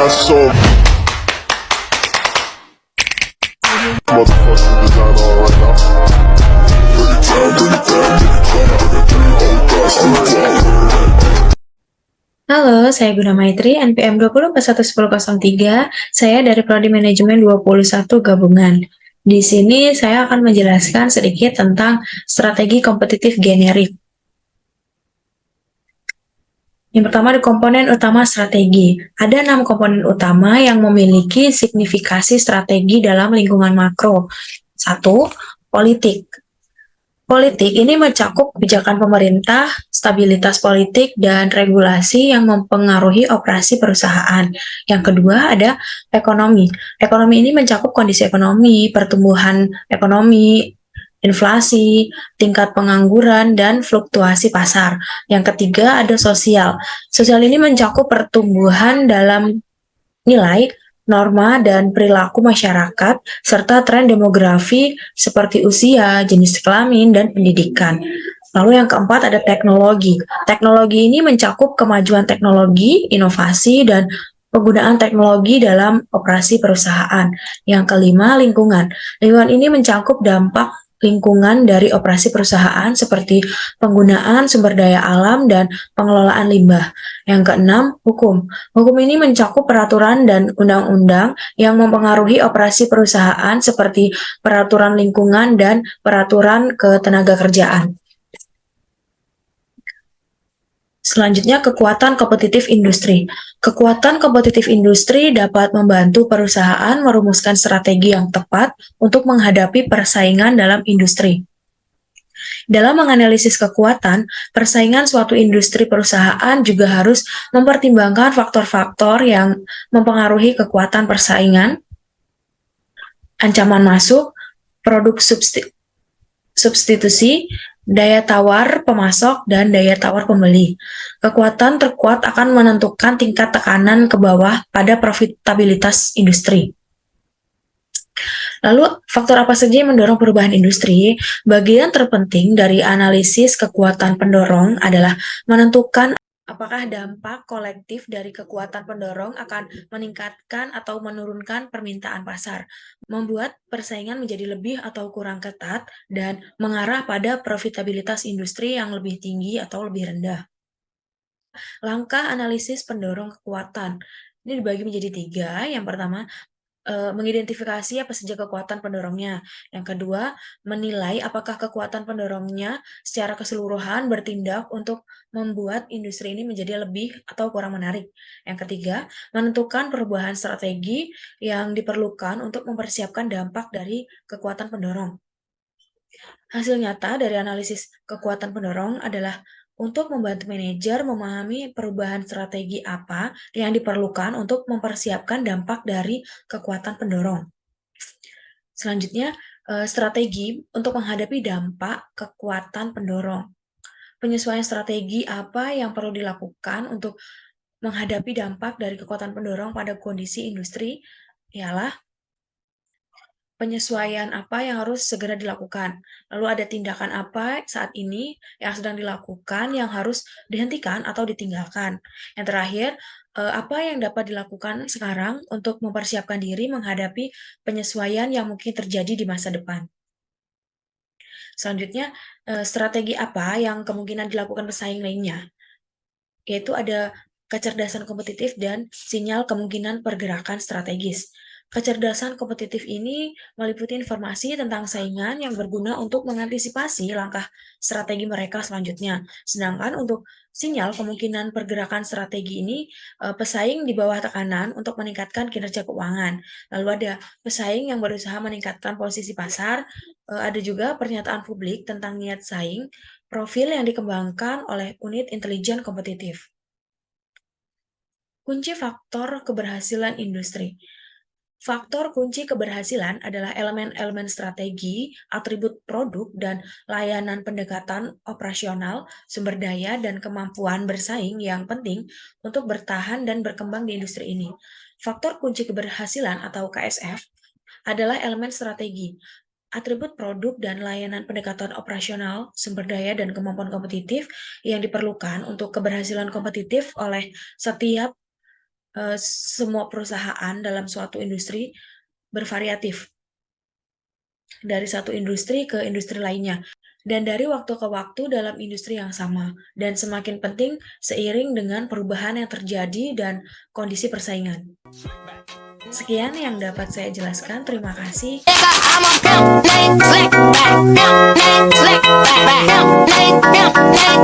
I saw motherfucking designer right now. Bring it down, bring it down, bring it down, bring it down, oh God, sleep on. Halo, saya Guna Maitri, NPM 20411003. Saya dari Prodi Manajemen 21 Gabungan. Di sini saya akan menjelaskan sedikit tentang strategi kompetitif generik. Yang pertama di komponen utama strategi. Ada 6 komponen utama yang memiliki signifikasi strategi dalam lingkungan makro. 1. Politik. Politik ini mencakup kebijakan pemerintah, stabilitas politik, dan regulasi yang mempengaruhi operasi perusahaan. Yang kedua ada ekonomi. Ekonomi ini mencakup kondisi ekonomi, pertumbuhan ekonomi, inflasi, tingkat pengangguran, dan fluktuasi pasar. Yang ketiga ada sosial. Sosial ini mencakup pertumbuhan dalam nilai, norma, dan perilaku masyarakat, serta tren demografi seperti usia, jenis kelamin, dan pendidikan. Lalu yang keempat ada teknologi. Teknologi ini mencakup kemajuan teknologi, inovasi, dan penggunaan teknologi dalam operasi perusahaan. Yang kelima, lingkungan. Lingkungan ini mencakup dampak lingkungan dari operasi perusahaan seperti penggunaan sumber daya alam dan pengelolaan limbah. Yang keenam, hukum. Hukum ini mencakup peraturan dan undang-undang yang mempengaruhi operasi perusahaan seperti peraturan lingkungan dan peraturan ketenagakerjaan. Selanjutnya, kekuatan kompetitif industri. Kekuatan kompetitif industri dapat membantu perusahaan merumuskan strategi yang tepat untuk menghadapi persaingan dalam industri. Dalam menganalisis kekuatan, persaingan suatu industri perusahaan juga harus mempertimbangkan faktor-faktor yang mempengaruhi kekuatan persaingan, ancaman masuk, produk substitusi, daya tawar pemasok, dan daya tawar pembeli. Kekuatan terkuat akan menentukan tingkat tekanan ke bawah pada profitabilitas industri. Lalu, faktor apa saja yang mendorong perubahan industri? Bagian terpenting dari analisis kekuatan pendorong adalah menentukan apakah dampak kolektif dari kekuatan pendorong akan meningkatkan atau menurunkan permintaan pasar, membuat persaingan menjadi lebih atau kurang ketat, dan mengarah pada profitabilitas industri yang lebih tinggi atau lebih rendah. Langkah analisis pendorong kekuatan. Ini dibagi menjadi 3. Yang pertama, mengidentifikasi apa saja kekuatan pendorongnya. Yang kedua, menilai apakah kekuatan pendorongnya secara keseluruhan bertindak untuk membuat industri ini menjadi lebih atau kurang menarik. Yang ketiga, menentukan perubahan strategi yang diperlukan untuk mempersiapkan dampak dari kekuatan pendorong. Hasil nyata dari analisis kekuatan pendorong adalah untuk membantu manajer memahami perubahan strategi apa yang diperlukan untuk mempersiapkan dampak dari kekuatan pendorong. Selanjutnya, strategi untuk menghadapi dampak kekuatan pendorong. Penyesuaian strategi apa yang perlu dilakukan untuk menghadapi dampak dari kekuatan pendorong pada kondisi industri ialah penyesuaian apa yang harus segera dilakukan. Lalu ada tindakan apa saat ini yang sedang dilakukan yang harus dihentikan atau ditinggalkan. Yang terakhir, apa yang dapat dilakukan sekarang untuk mempersiapkan diri menghadapi penyesuaian yang mungkin terjadi di masa depan. Selanjutnya, strategi apa yang kemungkinan dilakukan pesaing lainnya, yaitu ada kecerdasan kompetitif dan sinyal kemungkinan pergerakan strategis. Kecerdasan kompetitif ini meliputi informasi tentang saingan yang berguna untuk mengantisipasi langkah strategi mereka selanjutnya. Sedangkan untuk sinyal kemungkinan pergerakan strategi ini, pesaing di bawah tekanan untuk meningkatkan kinerja keuangan. Lalu ada pesaing yang berusaha meningkatkan posisi pasar, ada juga pernyataan publik tentang niat saing, profil yang dikembangkan oleh unit intelijen kompetitif. Kunci faktor keberhasilan industri. Faktor kunci keberhasilan adalah elemen-elemen strategi, atribut produk, dan layanan pendekatan operasional, sumber daya, dan kemampuan bersaing yang penting untuk bertahan dan berkembang di industri ini. Faktor kunci keberhasilan atau KSF adalah elemen strategi, atribut produk, dan layanan pendekatan operasional, sumber daya, dan kemampuan kompetitif yang diperlukan untuk keberhasilan kompetitif oleh setiap semua perusahaan dalam suatu industri bervariatif dari satu industri ke industri lainnya, dan dari waktu ke waktu dalam industri yang sama, dan semakin penting seiring dengan perubahan yang terjadi dan kondisi persaingan. Sekian yang dapat saya jelaskan. Terima kasih. Nigga, I'm a pimp, named Slick Back. Pimp named Slick Back. Pimp named